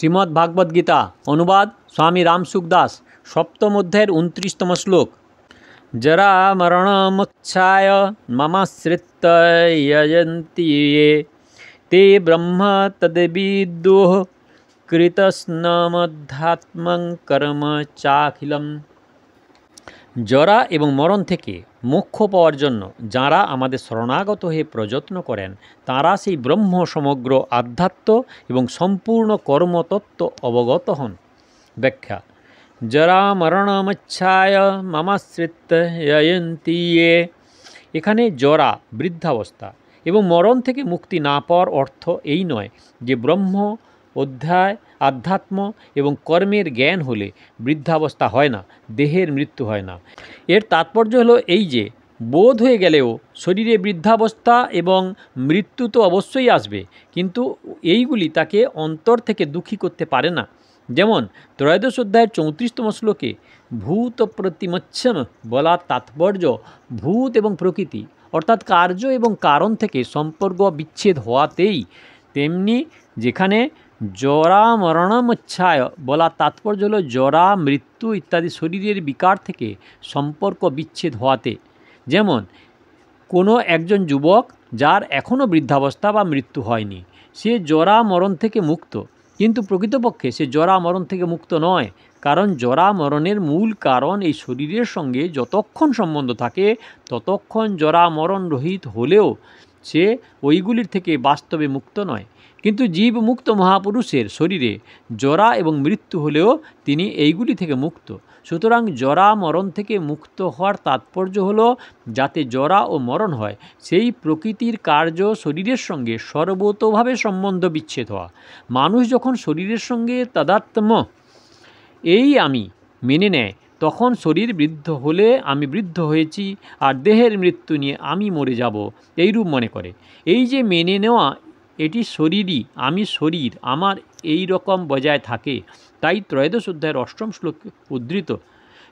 শ্রীমদ্ভাগবত গীতা অনুবাদ স্বামী রামসুখ দাস সপ্তম অধ্যায়ের 29তম শ্লোক। জরা মরণমোক্ষায় মমাশ্রিত্য যজন্তি ये ते ব্রহ্ম তদ্বিদুঃ কৃতস্নমধ্যাত্মং কর্ম চাখিলম। জরা এবং মরণ থেকে মোক্ষ পাওয়ার জন্য যাঁরা আমাদের শরণাগত হয়ে প্রযত্ন করেন তাঁরা সেই ব্রহ্ম সমগ্র আধ্যাত্ম এবং সম্পূর্ণ কর্মতত্ত্ব অবগত হন। ব্যাখ্যা: জরা মরণমচ্ছায় মামাশ্রিত্য যজন্তি ये। এখানে জরা বৃদ্ধাবস্থা এবং মরণ থেকে মুক্তি না পাওয়ার অর্থ এই নয় যে ব্রহ্ম অধ্যায় আধ্যাত্ম এবং কর্মের জ্ঞান হলে বৃদ্ধাবস্থা হয় না, দেহের মৃত্যু হয় না। এর তাৎপর্য হলো এই যে বোধ হয়ে গেলেও শরীরে বৃদ্ধাবস্থা এবং মৃত্যু তো অবশ্যই আসবে, কিন্তু এইগুলি তাকে অন্তর থেকে দুঃখী করতে পারে না। যেমন ত্রয়োদশ অধ্যায়ের 34তম শ্লোকে ভূত প্রতিমচ্ছম বলার তাৎপর্য ভূত এবং প্রকৃতি অর্থাৎ কার্য এবং কারণ থেকে সম্পর্ক বিচ্ছেদ হওয়াতেই, তেমনি যেখানে জরা মরণমচ্ছায় বলার তাৎপর্য হলো জরা মৃত্যু ইত্যাদি শরীরের বিকার থেকে সম্পর্ক বিচ্ছেদ হওয়াতে। যেমন কোনো একজন যুবক যার এখনও বৃদ্ধাবস্থা বা মৃত্যু হয়নি, সে জরা মরণ থেকে মুক্ত, কিন্তু প্রকৃতপক্ষে সে জরা মরণ থেকে মুক্ত নয়, কারণ জরা মরণের মূল কারণ এই শরীরের সঙ্গে যতক্ষণ সম্বন্ধ থাকে ততক্ষণ জরা মরণ রহিত হলেও সে ওইগুলির থেকে বাস্তবে মুক্ত নয়। কিন্তু জীব মুক্ত মহাপুরুষের শরীরে জরা এবং মৃত্যু হলেও তিনি এইগুলি থেকে মুক্ত। সুতরাং জরা মরণ থেকে মুক্ত হওয়ার তাৎপর্য হলো যাতে জরা ও মরণ হয় সেই প্রকৃতির কার্য শরীরের সঙ্গে সর্বতোভাবে সম্বন্ধ বিচ্ছেদ হওয়া। মানুষ যখন শরীরের সঙ্গে তাদাত্ম্য এই আমি মেনে নেয় তখন শরীর বৃদ্ধ হলে আমি বৃদ্ধ হয়েছি আর দেহের মৃত্যু নিয়ে আমি মরে যাব এইরূপ মনে করে। এই যে মেনে নেওয়া, এটি শরীরই, আমি শরীর, আমার এই রকম বজায় থাকে। তাই ত্রয়োদশ অধ্যায়ের 8ম শ্লোকে উদ্ধৃত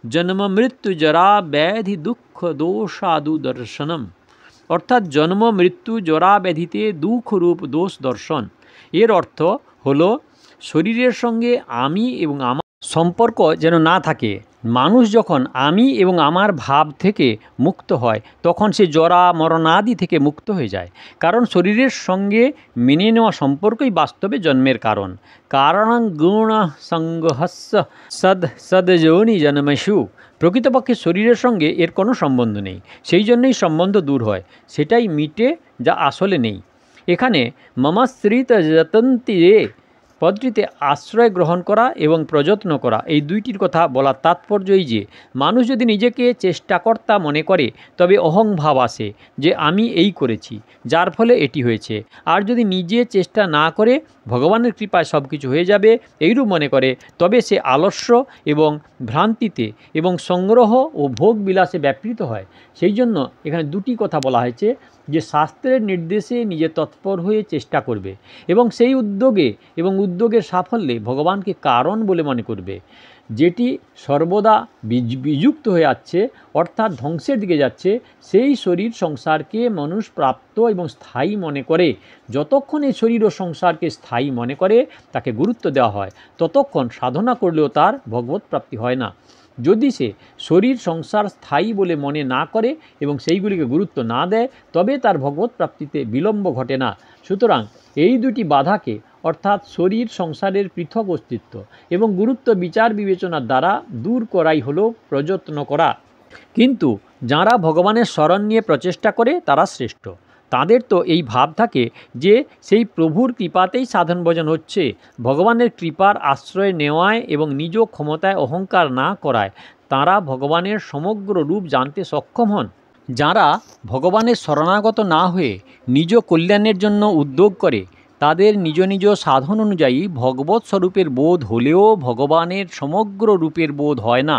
জন্ম মৃত্যু জরা ব্যাধি দুঃখ দোষাদু দর্শনম, অর্থাৎ জন্ম মৃত্যু জরা ব্যাধিতে দুঃখরূপ দোষ দর্শন। এর অর্থ হলো শরীরের সঙ্গে আমি এবং আমার সম্পর্ক যেন না থাকে। মানুষ যখন আমি এবং আমার ভাব থেকে মুক্ত হয় তখন সে জরা মরণাদি থেকে মুক্ত হয়ে যায়, কারণ শরীরের সঙ্গে মেনে নেওয়া সম্পর্কই বাস্তবে জন্মের কারণ। কারণং গুণ সংঘস্য সদযোনি জন্মসু। প্রকৃতপক্ষে শরীরের সঙ্গে এর কোনো সম্বন্ধ নেই, সেই জন্যই সম্বন্ধ দূর হয়, সেটাই মিটে যা আসলে নেই। এখানে মমাশ্রিত যতন্তি রে পদটিতে আশ্রয় গ্রহণ করা এবং প্রযত্ন করা এই দুইটির কথা বলার তাৎপর্য এই যে মানুষ যদি নিজেকে চেষ্টাকর্তা মনে করে তবে অহংভাব আসে যে আমি এই করেছি যার ফলে এটি হয়েছে। আর যদি নিজে চেষ্টা না করে ভগবানের কৃপায় সব কিছু হয়ে যাবে এইরূপ মনে করে তবে সে আলস্য এবং ভ্রান্তিতে এবং সংগ্রহ ও ভোগ বিলাসে ব্যাপৃত হয়। সেই জন্য এখানে দুটি কথা বলা হয়েছে যে শাস্ত্রের নির্দেশে নিজে তৎপর হয়ে চেষ্টা করবে এবং সেই উদ্যোগের সাফল্যে ভগবানকে কারণ বলে মনে করবে। যেটি সর্বদা বিযুক্ত হয়ে যাচ্ছে অর্থাৎ ধ্বংসের দিকে যাচ্ছে, সেই শরীর সংসারকে মানুষ প্রাপ্ত এবং স্থায়ী মনে করে। যতক্ষণ এই শরীর ও সংসারকে স্থায়ী মনে করে তাকে গুরুত্ব দেওয়া হয়, ততক্ষণ সাধনা করলেও তার ভগবৎ প্রাপ্তি হয় না। যদি সে শরীর সংসার স্থায়ী বলে মনে না করে এবং সেইগুলিকে গুরুত্ব না দেয় তবে তার ভগবৎ প্রাপ্তিতে বিলম্ব ঘটে না। সুতরাং এই দুটি বাধাকে অর্থাৎ শরীর সংসারের পৃথক অস্তিত্ব এবং গুরুত্ব বিচার বিবেচনার দ্বারা দূর করাই হলো প্রযত্ন করা। কিন্তু যাঁরা ভগবানের শরণ নিয়ে প্রচেষ্টা করে তারা শ্রেষ্ঠ। তাদের তো এই ভাব থাকে যে সেই প্রভুর কৃপাতেই সাধন ভজন হচ্ছে, ভগবানের কৃপার আশ্রয় নেওয়ায় এবং নিজ ক্ষমতায় অহংকার না করায় তাঁরা ভগবানের সমগ্র রূপ জানতে সক্ষম হন। যাঁরা ভগবানের শরণাগত না হয়ে নিজ কল্যাণের জন্য উদ্যোগ করে তাদের নিজ নিজ সাধন অনুযায়ী ভগবৎ স্বরূপের বোধ হলেও ভগবানের সমগ্র রূপের বোধ হয় না।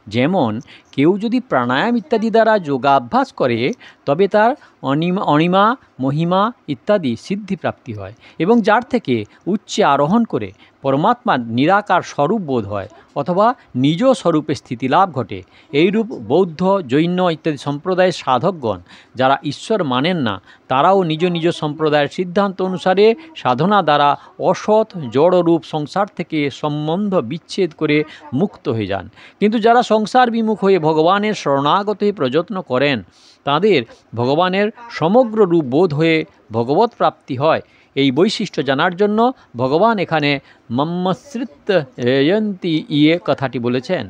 যেমন কেউ যদি প্রাণায়াম ইত্যাদি দ্বারা যোগাভ্যাস করে তবে তার অণিমা মহিমা ইত্যাদি সিদ্ধি প্রাপ্তি হয় এবং যার থেকে উচ্চে আরোহণ করে পরমাত্মার নিরাকার স্বরূপ বোধ হয় অথবা নিজ স্বরূপে স্থিতিলাভ ঘটে। এইরূপ বৌদ্ধ জৈন ইত্যাদি সম্প্রদায়ের সাধকগণ যারা ঈশ্বর মানেন না তারাও নিজ নিজ সম্প্রদায়ের সিদ্ধান্ত অনুসারে সাধনা দ্বারা অসৎ জড়রূপ সংসার থেকে সম্বন্ধ বিচ্ছেদ করে মুক্ত হয়ে যান। কিন্তু যারা সংসার বিমুখ হয়ে ভগবানের শরণাগত হয়ে প্রযত্ন করেন তাদের ভগবানের সমগ্র রূপ বোধ হয়ে ভগবৎ প্রাপ্তি হয়। এই বৈশিষ্ট্য জানার জন্য ভগবান এখানে মম্মশ্রিত রেয়ন্তি ইয়ে কথাটি বলেছেন।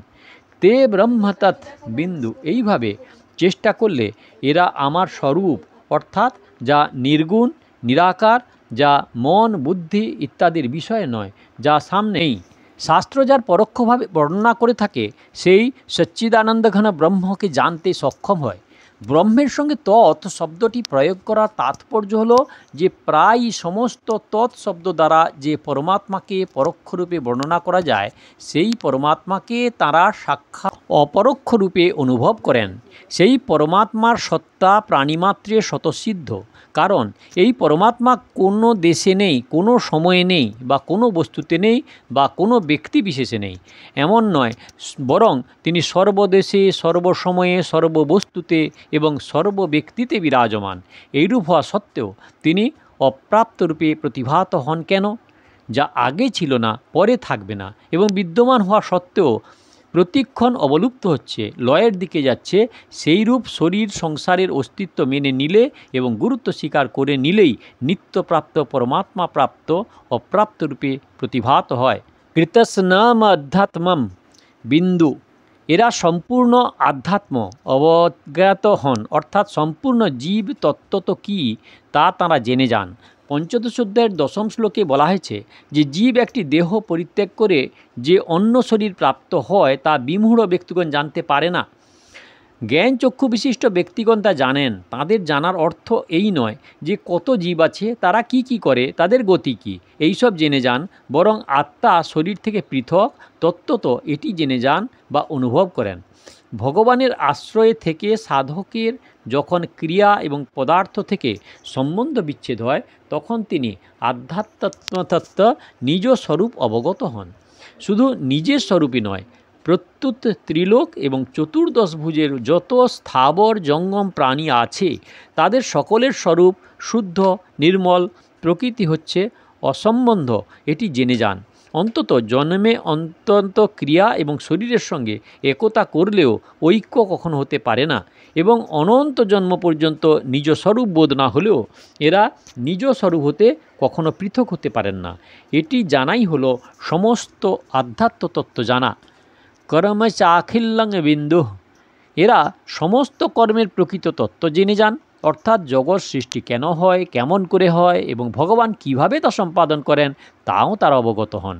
তে ব্রহ্মতৎ বিন্দু। এইভাবে চেষ্টা করলে এরা আমার স্বরূপ অর্থাৎ যা নির্গুণ নিরাকার, যা মন বুদ্ধি ইত্যাদির বিষয় নয়, যা সামনেই শাস্ত্র যার পরোক্ষভাবে বর্ণনা করে থাকে সেই সচ্চিদানন্দঘন ব্রহ্মকে জানতে সক্ষম হয়। ব্রহ্মের সঙ্গে তৎ শব্দটি প্রয়োগ করার তাৎপর্য হলো যে প্রায় সমস্ত তৎ শব্দ দ্বারা যে পরমাত্মাকে পরোক্ষরূপে বর্ণনা করা যায় সেই পরমাত্মাকে তারা সাক্ষাৎ অপরোক্ষরূপে অনুভব করেন। সেই পরমাত্মার সত্তা প্রাণীমাত্রে স্বতঃসিদ্ধ, কারণ এই পরমাত্মা কোনো দেশে নেই, কোনো সময়ে নেই, বা কোনো বস্তুতে নেই, বা কোনো ব্যক্তি বিশেষে নেই এমন নয়, বরং তিনি সর্বদেশে সর্বসময়ে সর্ববস্তুতে এবং সর্বব্যক্তিতে বিরাজমান। এইরূপ হওয়া সত্ত্বেও তিনি অপ্রাপ্তরূপে প্রতিভাত হন কেন? যা আগে ছিল না পরে থাকবে না এবং বিদ্যমান হওয়া সত্ত্বেও প্রতিক্ষণ অবলুপ্ত হচ্ছে, লয়ের দিকে যাচ্ছে, সেইরূপ শরীর সংসারের অস্তিত্ব মেনে নিলে এবং গুরুত্ব স্বীকার করে নিলেই নিত্যপ্রাপ্ত পরমাত্মা প্রাপ্ত অপ্রাপ্তরূপে প্রতিভাত হয়। কৃতস্নাম আধ্যাত্মম বিন্দু। এরা সম্পূর্ণ আধ্যাত্ম অবজ্ঞাত হন, অর্থাৎ সম্পূর্ণ জীব তত্ত্ব কী তা তাঁরা জেনে যান। পঞ্চদশ অধ্যায়ের 10ম শ্লোকে বলা হয়েছে যে জীব একটি দেহ পরিত্যাগ করে যে অন্য শরীর প্রাপ্ত হয় তা বিমূঢ় ব্যক্তিগণ জানতে পারে না। জ্ঞান চক্ষু বিশিষ্ট ব্যক্তিগণ তা জানেন। তাদের জানার অর্থ এই নয় যে কত জীব আছে, তারা কি কি করে, তাদের গতি কী, এইসব জেনে যান, বরং আত্মা শরীর থেকে পৃথক তত্ত্বত এটি জেনে যান বা অনুভব করেন। ভগবানের আশ্রয়ে থেকে সাধকের যখন ক্রিয়া এবং পদার্থ থেকে সম্বন্ধ বিচ্ছেদ হয় তখন তিনি আধ্যাত্মতত্ত্ব নিজ স্বরূপ অবগত হন। শুধু নিজের স্বরূপই নয়, প্রত্যুত ত্রিলোক এবং চতুর্দশভুজের যত স্থাবর জঙ্গম প্রাণী আছে তাদের সকলের স্বরূপ শুদ্ধ নির্মল প্রকৃতি হচ্ছে অসম্বন্ধ, এটি জেনে যান। অন্তত জন্মে অন্তত ক্রিয়া এবং শরীরের সঙ্গে একতা করলেও ঐক্য কখনো হতে পারে না এবং অনন্ত জন্ম পর্যন্ত নিজ স্বরূপ বোধ না হলেও এরা নিজ স্বরূপ হতে কখনো পৃথক হতে পারেন না। এটি জানাই হলো সমস্ত আধ্যাত্ম তত্ত্ব জানা। কর্ম চাখিল্যং বিন্দু। এরা সমস্ত কর্মের প্রকৃত তত্ত্ব জেনে যান, অর্থাৎ জগৎ সৃষ্টি কেন হয়, কেমন করে হয় এবং ভগবান কিভাবে তা সম্পাদন করেন তাও তারা অবগত হন।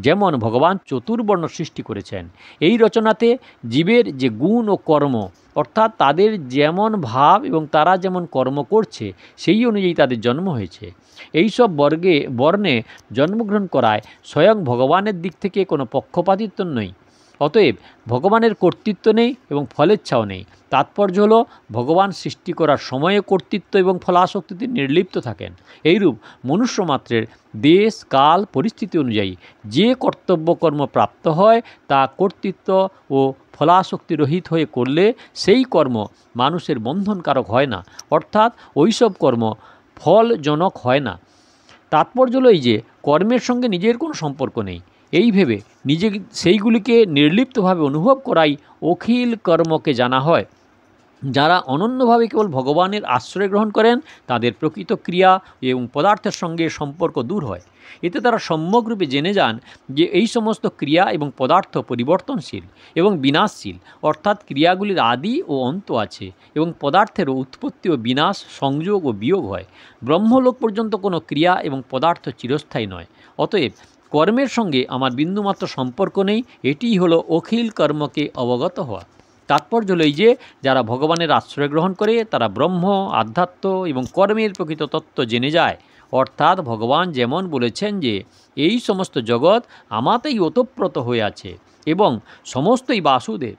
যেমন ভগবান চতুর্বর্ণ সৃষ্টি করেছেন। এই রচনাতে জীবের যে গুণ ও কর্ম, অর্থাৎ তাদের যেমন ভাব এবং তারা যেমন কর্ম করছে সেই অনুযায়ী তাদের জন্ম হয়েছে। এইসব বর্ণে জন্মগ্রহণ করায় স্বয়ং ভগবানের দিক থেকে কোনো পক্ষপাতিত্ব নেই। অতএব ভগবানের কর্তৃত্ব নেই এবং ফলেচ্ছাও নেই। তাৎপর্য হলো ভগবান সৃষ্টি করার সময়ে কর্তৃত্ব এবং ফলাসক্তিতে নির্লিপ্ত থাকেন। এইরূপ মনুষ্য মাত্রের দেশ কাল পরিস্থিতি অনুযায়ী যে কর্তব্য কর্ম প্রাপ্ত হয় তা কর্তৃত্ব ও ফলাসক্তি রহিত হয়ে করলে সেই কর্ম মানুষের বন্ধনকারক হয় না, অর্থাৎ ওইসব কর্ম ফলজনক হয় না। তাৎপর্য হলো এই যে কর্মের সঙ্গে নিজের কোনো সম্পর্ক নেই। এই ভেবে নিজে সেইগুলিকে নির্লিপ্তভাবে অনুভব করাই অখিল কর্মকে জানা হয়। যারা অনন্যভাবে কেবল ভগবানের আশ্রয় গ্রহণ করেন তাদের প্রকৃত ক্রিয়া এবং পদার্থের সঙ্গে সম্পর্ক দূর হয়। এতে তারা সম্যকরূপে জেনে যান যে এই সমস্ত ক্রিয়া এবং পদার্থ পরিবর্তনশীল এবং বিনাশশীল, অর্থাৎ ক্রিয়াগুলির আদি ও অন্ত আছে এবং পদার্থেরও উৎপত্তি ও বিনাশ, সংযোগ ও বিয়োগ হয়। ব্রহ্মলোক পর্যন্ত কোনো ক্রিয়া এবং পদার্থ চিরস্থায়ী নয়। অতএব কর্মের সঙ্গে আমার বিন্দুমাত্র সম্পর্ক নেই, এটিই হলো অখিল কর্মকে অবগত হওয়া। তাৎপর্য হলো এই যে যারা ভগবানের আশ্রয় গ্রহণ করে তারা ব্রহ্ম, আধ্যাত্ম এবং কর্মের প্রকৃত তত্ত্ব জেনে যায়। অর্থাৎ ভগবান যেমন বলেছেন যে এই সমস্ত জগৎ আমাতেই ওতপ্রোত হয়ে আছে এবং সমস্তই বাসুদেব।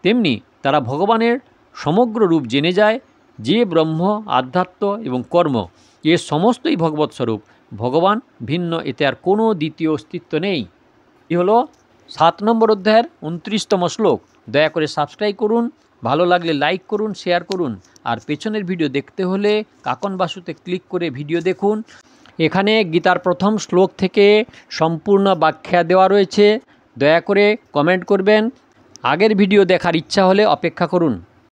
তেমনি তারা ভগবানের সমগ্র রূপ জেনে যায়। যে ব্রহ্ম, আধ্যাত্ম এবং কর্ম এ সমস্তই ভগবৎ স্বরূপ, ভগবান ভিন্ন, এতে আর কোনো দ্বিতীয় অস্তিত্ব নেই। এ হলো 7 নম্বর অধ্যায়ের 29তম শ্লোক। দয়া করে সাবস্ক্রাইব করুন, ভালো লাগলে লাইক করুন, শেয়ার করুন। আর পেছনের ভিডিও দেখতে হলে কাকন বাসুতে ক্লিক করে ভিডিও দেখুন। এখানে গীতার প্রথম শ্লোক থেকে সম্পূর্ণ ব্যাখ্যা দেওয়া রয়েছে। দয়া করে কমেন্ট করবেন। আগের ভিডিও দেখার ইচ্ছা হলে অপেক্ষা করুন।